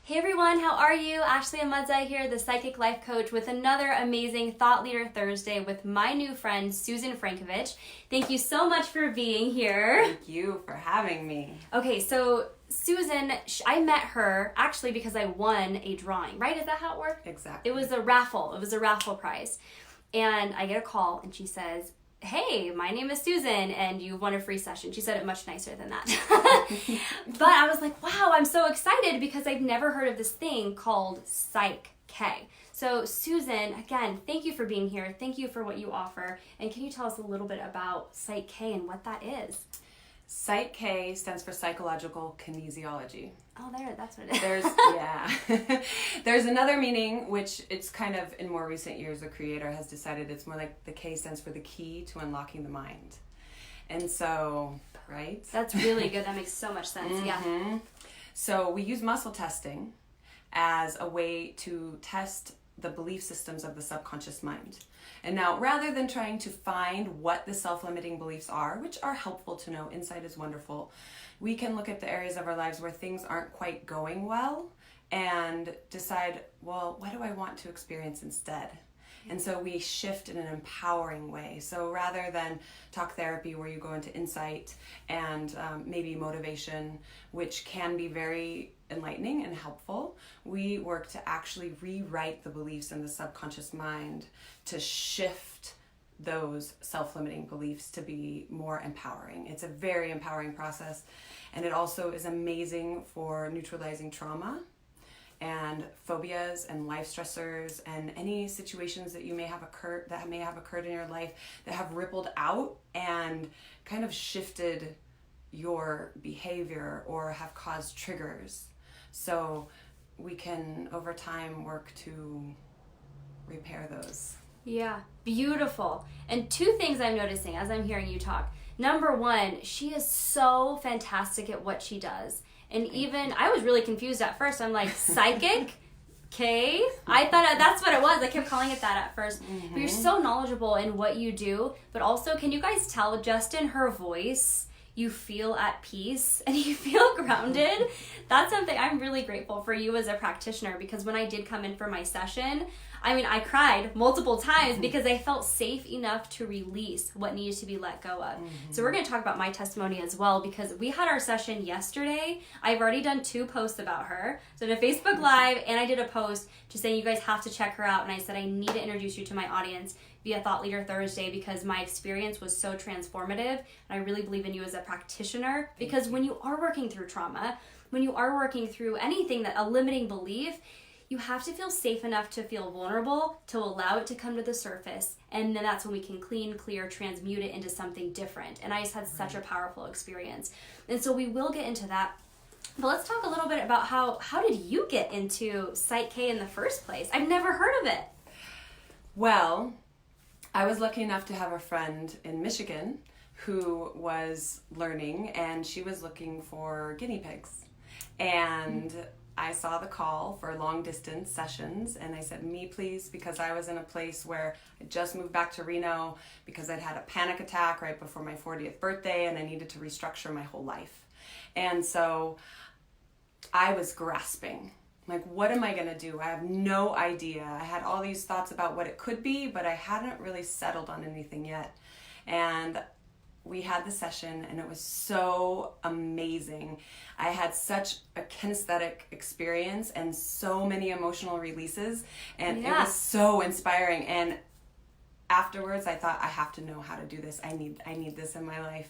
Hey everyone, how are you? Ashley Amadza here, the Psychic Life Coach, with another amazing Thought Leader Thursday with my new friend, Susan Frankovich. Thank you so much for being here. Thank you for having me. Okay, so Susan, I met her actually because I won a drawing, right? Is that how it worked? Exactly. It was a raffle. It was a raffle prize. And I get a call and she says, hey, my name is Susan and you won a free session. She said it much nicer than that. But I was like, wow, I'm so excited because I've never heard of this thing called Psych-K. So Susan, again, thank you for being here. Thank you for what you offer. And can you tell us a little bit about Psych-K and what that is? Psych-K stands for psychological kinesiology. Oh, that's what it is. There's another meaning, which it's kind of in more recent years, the creator has decided it's more like the K stands for the key to unlocking the mind. And so, right? That's really good. That makes so much sense. Mm-hmm. Yeah. So we use muscle testing as a way to test the belief systems of the subconscious mind. And now, rather than trying to find what the self-limiting beliefs are, which are helpful to know, insight is wonderful, we can look at the areas of our lives where things aren't quite going well and decide, well, what do I want to experience instead? And so we shift in an empowering way. So rather than talk therapy where you go into insight and maybe motivation, which can be very enlightening and helpful, we work to actually rewrite the beliefs in the subconscious mind to shift those self-limiting beliefs to be more empowering. It's a very empowering process, and it also is amazing for neutralizing trauma and phobias and life stressors and any situations that may have occurred in your life that have rippled out and kind of shifted your behavior or have caused triggers. So we can over time work to repair those. Yeah, beautiful. And two things I'm noticing as I'm hearing you talk. Number one, she is so fantastic at what she does. And even, I was really confused at first. I'm like, psychic? K? I thought that's what it was. I kept calling it that at first. Mm-hmm. But you're so knowledgeable in what you do. But also, can you guys tell just in her voice, you feel at peace and you feel grounded? That's something I'm really grateful for you as a practitioner, because when I did come in for my session, I cried multiple times because I felt safe enough to release what needed to be let go of. Mm-hmm. So we're going to talk about my testimony as well, because we had our session yesterday. I've already done 2 posts about her. So I did a Facebook Live and I did a post just saying you guys have to check her out. And I said I need to introduce you to my audience via Thought Leader Thursday because my experience was so transformative. And I really believe in you as a practitioner, because when you are working through trauma, when you are working through anything that a limiting belief, you have to feel safe enough to feel vulnerable, to allow it to come to the surface. And then that's when we can clean, clear, transmute it into something different. And I just had such a powerful experience. And so we will get into that. But let's talk a little bit about how did you get into Psych-K in the first place? I've never heard of it. Well, I was lucky enough to have a friend in Michigan who was learning, and she was looking for guinea pigs. And I saw the call for long distance sessions, and I said, me please, because I was in a place where I just moved back to Reno because I'd had a panic attack right before my 40th birthday and I needed to restructure my whole life. And so I was grasping, like, what am I going to do? I have no idea. I had all these thoughts about what it could be, but I hadn't really settled on anything yet. And we had the session and it was so amazing. I had such a kinesthetic experience and so many emotional releases, and it was so inspiring. And afterwards I thought, I have to know how to do this. I need this in my life.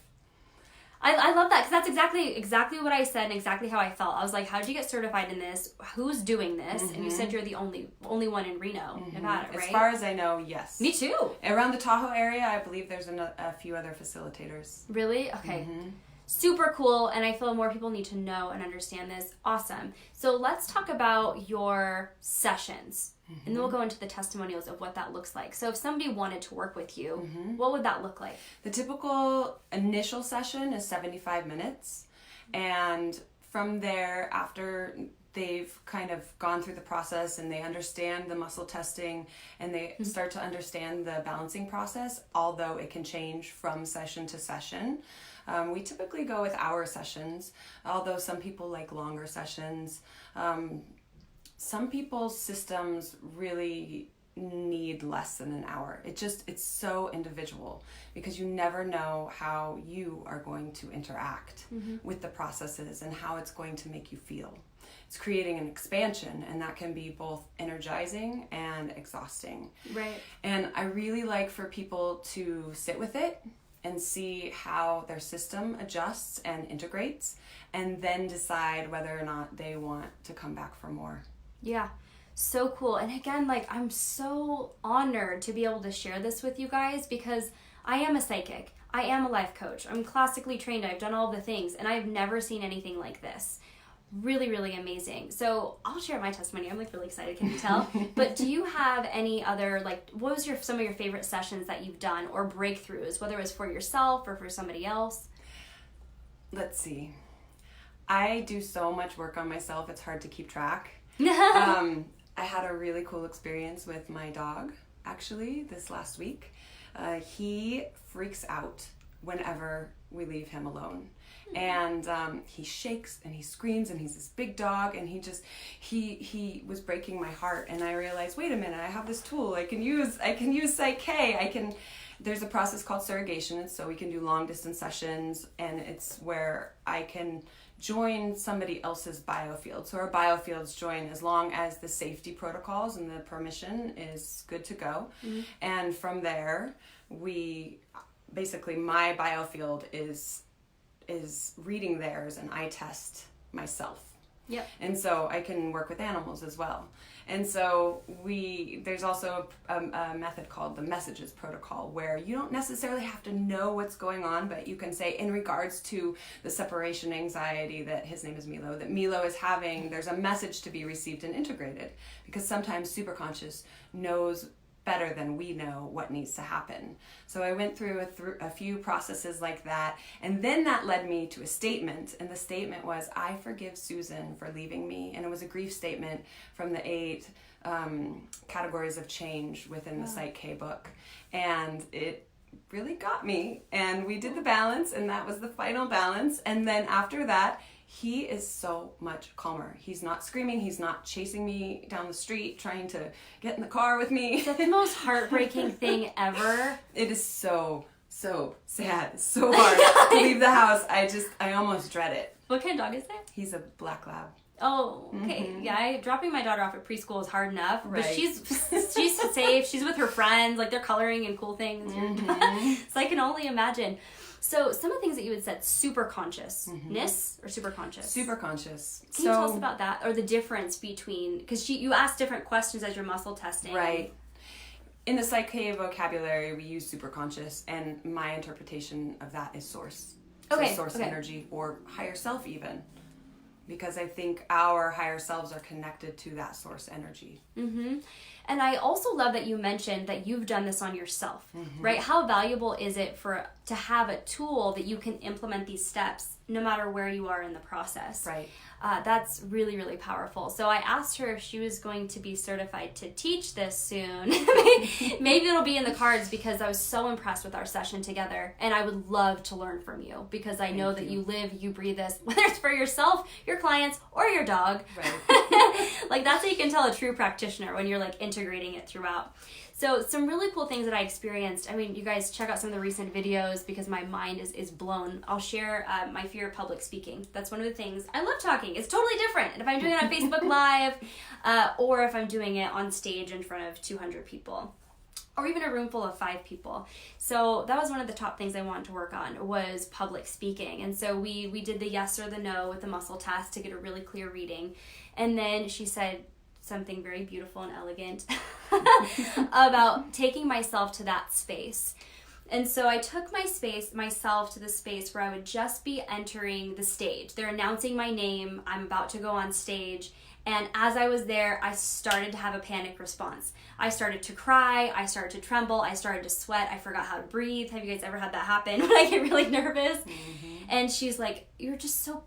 I love that, because that's exactly what I said and exactly how I felt. I was like, how did you get certified in this? Who's doing this? Mm-hmm. And you said you're the only one in Reno, Nevada, right? As far as I know, yes. Me too. Around the Tahoe area, I believe there's a few other facilitators. Really? Okay. Mm-hmm. Super cool, and I feel more people need to know and understand this. Awesome. So let's talk about your sessions, and then we'll go into the testimonials of what that looks like. So if somebody wanted to work with you, what would that look like? The typical initial session is 75 minutes, and from there, after they've kind of gone through the process and they understand the muscle testing and they start to understand the balancing process, although it can change from session to session. We typically go with hour sessions, although some people like longer sessions. some people's systems really need less than an hour. It's so individual, because you never know how you are going to interact with the processes and how it's going to make you feel. It's creating an expansion, and that can be both energizing and exhausting. Right. And I really like for people to sit with it and see how their system adjusts and integrates, and then decide whether or not they want to come back for more. Yeah. So cool. And again, like, I'm so honored to be able to share this with you guys, because I am a psychic. I am a life coach. I'm classically trained. I've done all the things, and I've never seen anything like this. Really, really amazing. So I'll share my testimony. I'm like really excited, can you tell? But do you have any other, like, what was some of your favorite sessions that you've done, or breakthroughs, whether it was for yourself or for somebody else? Let's see. I do so much work on myself, it's hard to keep track. I had a really cool experience with my dog, actually, this last week. He freaks out whenever we leave him alone. And he shakes and he screams, and he's this big dog, and he was breaking my heart. And I realized, wait a minute, I have this tool I can use Psych-K. There's a process called surrogation, and so we can do long distance sessions, and it's where I can join somebody else's biofield. So our biofields join as long as the safety protocols and the permission is good to go. And from there, my biofield is reading theirs, and I test myself. Yep. And so I can work with animals as well. And so there's also a method called the messages protocol, where you don't necessarily have to know what's going on, but you can say, in regards to the separation anxiety that his name is Milo, that Milo is having, there's a message to be received and integrated, because sometimes superconscious knows better than we know what needs to happen. So I went through a few processes like that, and then that led me to a statement, and the statement was, I forgive Susan for leaving me. And it was a grief statement from the 8 categories of change within the Psych-K book, and it really got me. And we did the balance, and that was the final balance. And then after that, he is so much calmer. He's not screaming. He's not chasing me down the street, trying to get in the car with me. It's the most heartbreaking thing ever. It is so sad. It's so hard to leave the house. I almost dread it. What kind of dog is that? He's a black lab. Oh, okay. Yeah, dropping my daughter off at preschool is hard enough. Right. But she's safe. She's with her friends. Like, they're coloring and cool things. So I can only imagine. So some of the things that you had said, super consciousness or super conscious? Super conscious. Can you tell us about that, or the difference between, because you asked different questions as you're muscle testing. Right. In the Psych-K vocabulary, we use super conscious, and my interpretation of that is source. Source energy, or higher self even. Because I think our higher selves are connected to that source energy. And I also love that you mentioned that you've done this on yourself, right? How valuable is it to have a tool that you can implement these steps no matter where you are in the process? Right. That's really, really powerful. So I asked her if she was going to be certified to teach this soon. Maybe it'll be in the cards, because I was so impressed with our session together, and I would love to learn from you, because I know that you live, you breathe this, whether it's for yourself, your clients, or your dog. Right. Like, that's how you can tell a true practitioner, when you're like integrating it throughout. So some really cool things that I experienced. I mean, you guys check out some of the recent videos, because my mind is blown. I'll share my fear of public speaking. That's one of the things. I love talking. It's totally different. And if I'm doing it on Facebook Live, or if I'm doing it on stage in front of 200 people, or even a room full of 5 people. So that was one of the top things I wanted to work on, was public speaking. And so we did the yes or the no with the muscle test to get a really clear reading. And then she said something very beautiful and elegant about taking myself to that space. And so I took myself to the space where I would just be entering the stage. They're announcing my name. I'm about to go on stage. And as I was there, I started to have a panic response. I started to cry. I started to tremble. I started to sweat. I forgot how to breathe. Have you guys ever had that happen when I get really nervous? And she's like, you're just so...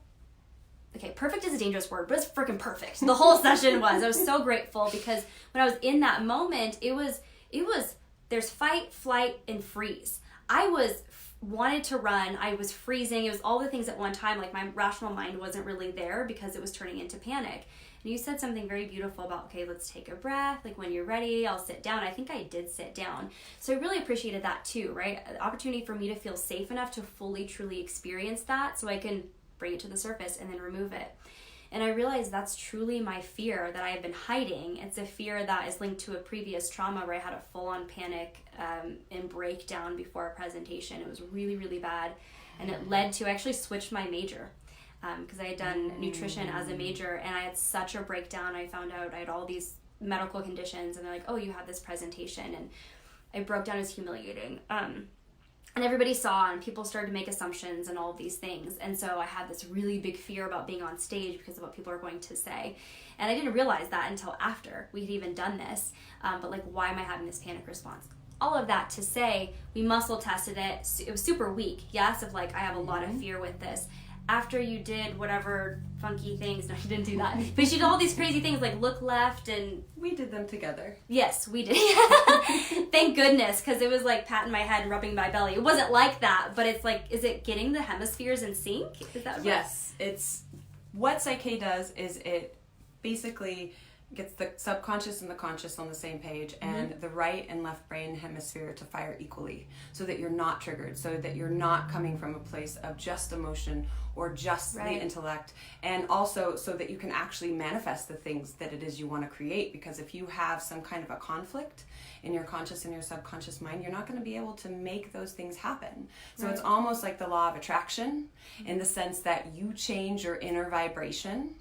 Okay, perfect is a dangerous word, but it's freaking perfect. The whole session was. I was so grateful, because when I was in that moment, it was there's fight, flight, and freeze. I wanted to run. I was freezing. It was all the things at one time. Like, my rational mind wasn't really there, because it was turning into panic. And you said something very beautiful about, okay, let's take a breath. Like, when you're ready, I'll sit down. I think I did sit down. So I really appreciated that too, right? The opportunity for me to feel safe enough to fully, truly experience that so I can bring it to the surface and then remove it. And I realized that's truly my fear that I have been hiding. It's a fear that is linked to a previous trauma where I had a full-on panic and breakdown before a presentation. It was really, really bad. And it led to, I actually switched my major because I had done nutrition as a major, and I had such a breakdown. I found out I had all these medical conditions, and they're like, oh, you have this presentation. And I broke down. It was humiliating. And everybody saw, and people started to make assumptions and all of these things. And so I had this really big fear about being on stage because of what people are going to say. And I didn't realize that until after we had even done this. But like, why am I having this panic response? All of that to say, we muscle tested it. It was super weak. Yes, of like, I have a lot of fear with this. After you did whatever funky things, no, you didn't do that. But she did all these crazy things like look left, and we did them together. Yes, we did. Thank goodness, because it was like patting my head and rubbing my belly. It wasn't like that, but it's like, is it getting the hemispheres in sync? Is that right? Yes, it's what Psych-K does is it basically gets the subconscious and the conscious on the same page, and the right and left brain hemisphere to fire equally, so that you're not triggered, so that you're not coming from a place of just emotion or just the intellect, and also so that you can actually manifest the things that it is you want to create. Because if you have some kind of a conflict in your conscious and your subconscious mind, you're not going to be able to make those things happen. So it's almost like the law of attraction, in the sense that you change your inner vibration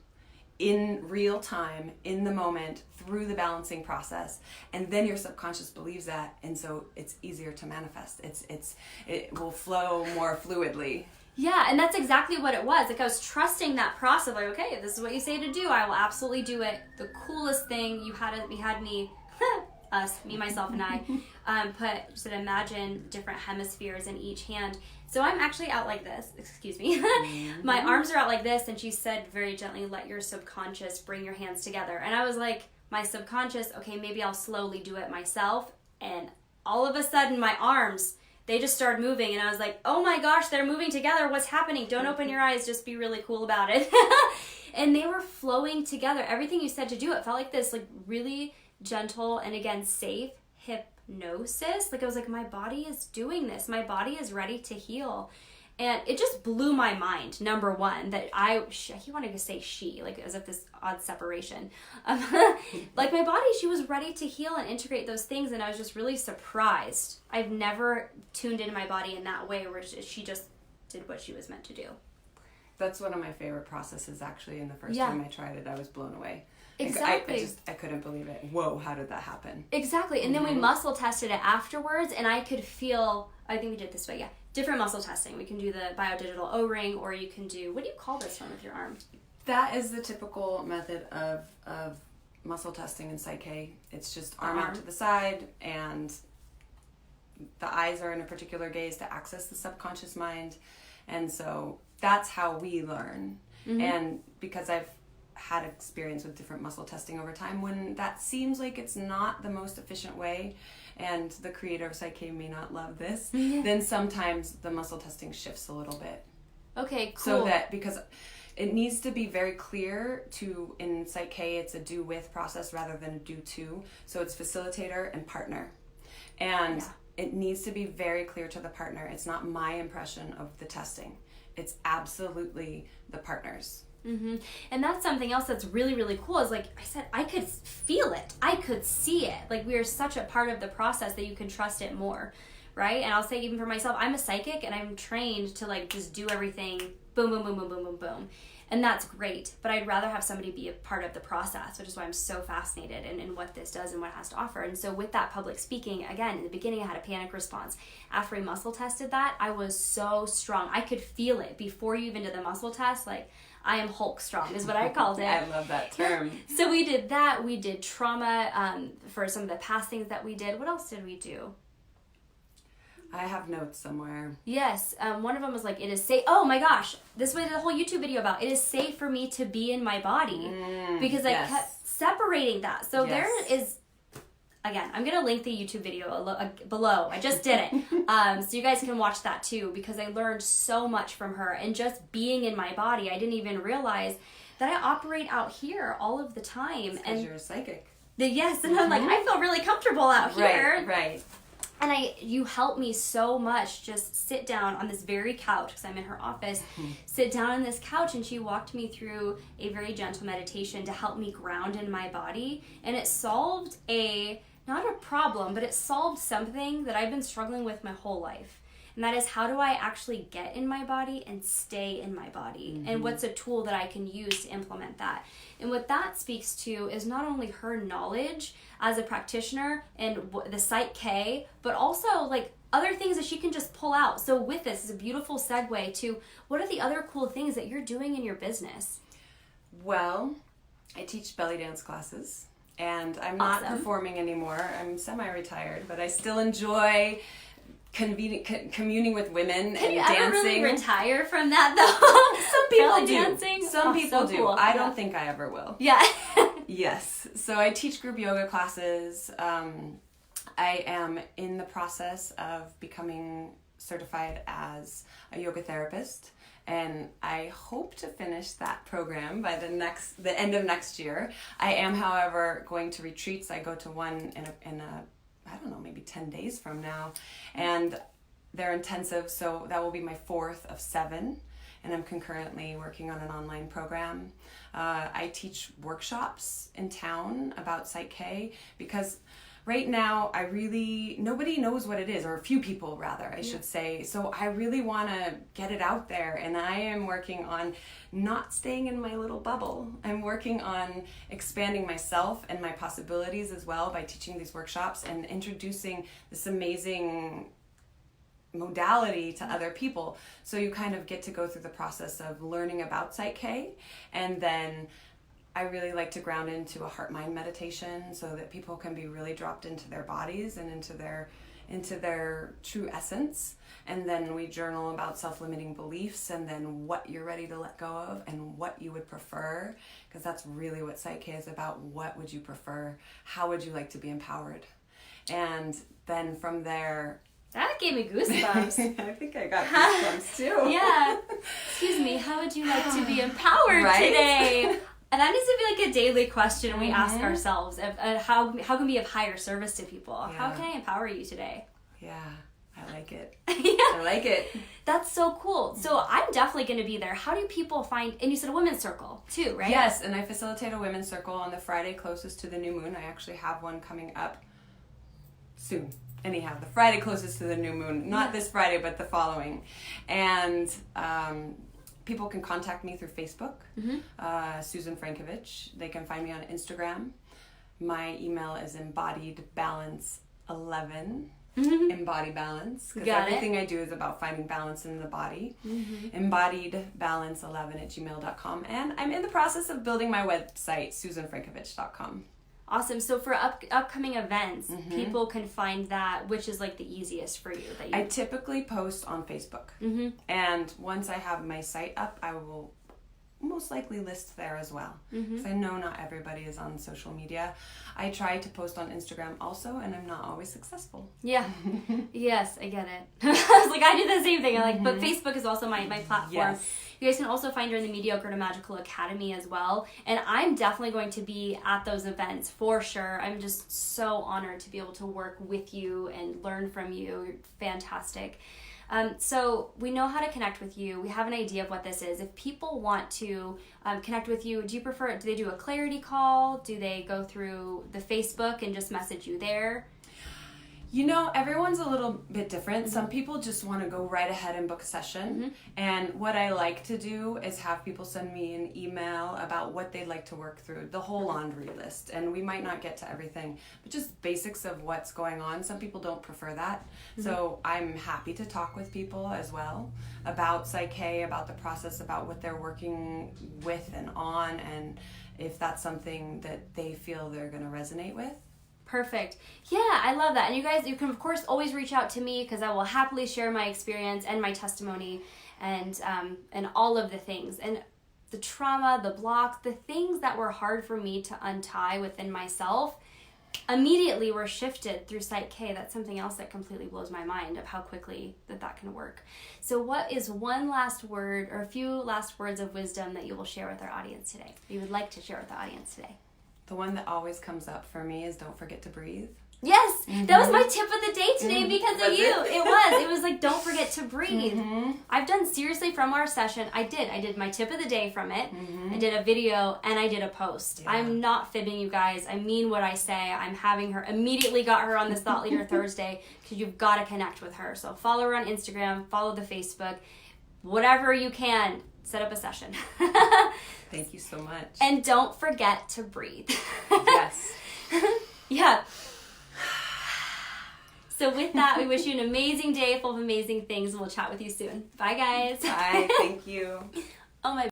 in real time, in the moment, through the balancing process, and then your subconscious believes that, and so it's easier to manifest. It will flow more fluidly. Yeah, and that's exactly what it was. Like, I was trusting that process. Like, okay, if this is what you say to do, I will absolutely do it. The coolest thing we had me, me, myself, and I, just imagine different hemispheres in each hand. So I'm actually out like this, excuse me. My arms are out like this, and she said very gently, let your subconscious bring your hands together. And I was like, my subconscious, okay, maybe I'll slowly do it myself. And all of a sudden, my arms, they just started moving, and I was like, oh my gosh, they're moving together. What's happening? Don't open your eyes, just be really cool about it. And they were flowing together. Everything you said to do, it felt like this like really gentle and, again, safe hypnosis. Like, I was like, my body is doing this. My body is ready to heal. And it just blew my mind, number one, that I keep wanting to say she, like as if this odd separation. Like, my body, she was ready to heal and integrate those things, and I was just really surprised. I've never tuned into my body in that way, where she just did what she was meant to do. That's one of my favorite processes, actually. And the first time I tried it, I was blown away. Exactly. I couldn't believe it. Whoa, how did that happen? Exactly. And then we muscle tested it afterwards, and I could feel, I think we did it this way, different muscle testing. We can do the biodigital O-ring, or you can do, what do you call this one with your arm? That is the typical method of muscle testing in Psych-K. It's just arm out to the side, and the eyes are in a particular gaze to access the subconscious mind. And so that's how we learn. And because I've had experience with different muscle testing over time, when that seems like it's not the most efficient way, and the creator of Psych-K may not love this, then sometimes the muscle testing shifts a little bit. Okay, cool. So that, because it needs to be very clear to, in Psych-K, it's a do with process rather than a do to. So it's facilitator and partner. And it needs to be very clear to the partner. It's not my impression of the testing. It's absolutely the partner's. And that's something else that's really, really cool, is like I said, I could feel it. I could see it. Like, we are such a part of the process that you can trust it more, right? And I'll say, even for myself, I'm a psychic, and I'm trained to like just do everything boom, boom, boom, boom, boom, boom, boom. And that's great, but I'd rather have somebody be a part of the process, which is why I'm so fascinated in what this does and what it has to offer. And so with that public speaking, again, in the beginning I had a panic response. After we muscle tested that, I was so strong. I could feel it before you even did the muscle test. Like, I am Hulk strong is what I called it. I love that term. So we did that. We did trauma for some of the past things that we did. What else did we do? I have notes somewhere. Yes. One of them was like, it is safe. Oh my gosh. This was the whole YouTube video about. It is safe for me to be in my body. Because I kept separating that. So there is, again, I'm going to link the YouTube video below. I just did it. So you guys can watch that too, because I learned so much from her. And just being in my body, I didn't even realize that I operate out here all of the time. Because you're a psychic. Yes, and I'm like, I feel really comfortable out here. Right. And you helped me so much. Just sit down on this very couch, because I'm in her office, sit down on this couch, and she walked me through a very gentle meditation to help me ground in my body. And it solved not a problem, but it solved something that I've been struggling with my whole life. And that is, how do I actually get in my body and stay in my body? And what's a tool that I can use to implement that? And what that speaks to is not only her knowledge as a practitioner and the Psych-K, but also like other things that she can just pull out. So with this is a beautiful segue to, what are the other cool things that you're doing in your business? Well, I teach belly dance classes, and I'm not performing anymore. I'm semi-retired, but I still enjoy communing with women and dancing. Can you ever really retire from that, though? Some people do. Dancing? Some people so do. Cool. I don't think I ever will. Yeah. Yes. So I teach group yoga classes. I am in the process of becoming certified as a yoga therapist, and I hope to finish that program by the end of next year. I am, however, going to retreats. I go to one in a I don't know, maybe 10 days from now. And they're intensive, so that will be my 4th of 7. And I'm concurrently working on an online program. I teach workshops in town about Psych-K, because right now nobody knows what it is, or a few people rather, I should say. So I really want to get it out there, and I am working on not staying in my little bubble. I'm working on expanding myself and my possibilities as well by teaching these workshops and introducing this amazing modality to other people. So you kind of get to go through the process of learning about Psych-K, and then I really like to ground into a heart-mind meditation so that people can be really dropped into their bodies and into their true essence. And then we journal about self-limiting beliefs, and then what you're ready to let go of and what you would prefer, because that's really what Psych-K is about. What would you prefer? How would you like to be empowered? And then from there... That gave me goosebumps. I think I got goosebumps too. Yeah. Excuse me, how would you like to be empowered today? And that needs to be like a daily question we ask ourselves. How can we be of higher service to people? Yeah. How can I empower you today? Yeah, I like it. I like it. That's so cool. So I'm definitely going to be there. How do people find, and you said a women's circle too, right? Yes, and I facilitate a women's circle on the Friday closest to the new moon. I actually have one coming up soon. Anyhow, the Friday closest to the new moon. Not this Friday, but the following. And people can contact me through Facebook, Susan Frankovich. They can find me on Instagram. My email is embodiedbalance11, embody balance, because everything I do is about finding balance in the body. Embodiedbalance11@gmail.com. And I'm in the process of building my website, SusanFrankovich.com. Awesome. So for upcoming events, people can find that, which is like the easiest for you. I typically post on Facebook. And once I have my site up, I will most likely list there as well. Because I know not everybody is on social media. I try to post on Instagram also, and I'm not always successful. Yeah. Yes, I get it. I was like, I do the same thing. But Facebook is also my platform. Yes. You guys can also find her in the Mediocre to Magical Academy as well. And I'm definitely going to be at those events for sure. I'm just so honored to be able to work with you and learn from you. You're fantastic. So we know how to connect with you. We have an idea of what this is. If people want to connect with you, do they do a clarity call? Do they go through the Facebook and just message you there? You know, everyone's a little bit different. Some people just want to go right ahead and book a session. And what I like to do is have people send me an email about what they'd like to work through, the whole laundry list. And we might not get to everything, but just basics of what's going on. Some people don't prefer that. So I'm happy to talk with people as well about Psych-K, about the process, about what they're working with and on, and if that's something that they feel they're going to resonate with. Perfect. Yeah, I love that. And you guys, you can of course always reach out to me, because I will happily share my experience and my testimony and all of the things. And the trauma, the blocks, the things that were hard for me to untie within myself, immediately were shifted through Psych-K. That's something else that completely blows my mind of how quickly that can work. So what is one last word or a few last words of wisdom that you will share with our audience today? You would like to share with the audience today? The one that always comes up for me is don't forget to breathe. Yes, that was my tip of the day today because of you. It was like, don't forget to breathe. I've done, seriously, from our session, I did my tip of the day from it. I did a video and I did a post. Yeah. I'm not fibbing, you guys. I mean what I say. I'm having her, immediately got her on this Thought Leader Thursday because you've got to connect with her. So follow her on Instagram, follow the Facebook, whatever you can, set up a session. Thank you so much. And don't forget to breathe. Yes. Yeah. So with that, we wish you an amazing day full of amazing things. We'll chat with you soon. Bye, guys. Bye. Thank you. Oh, my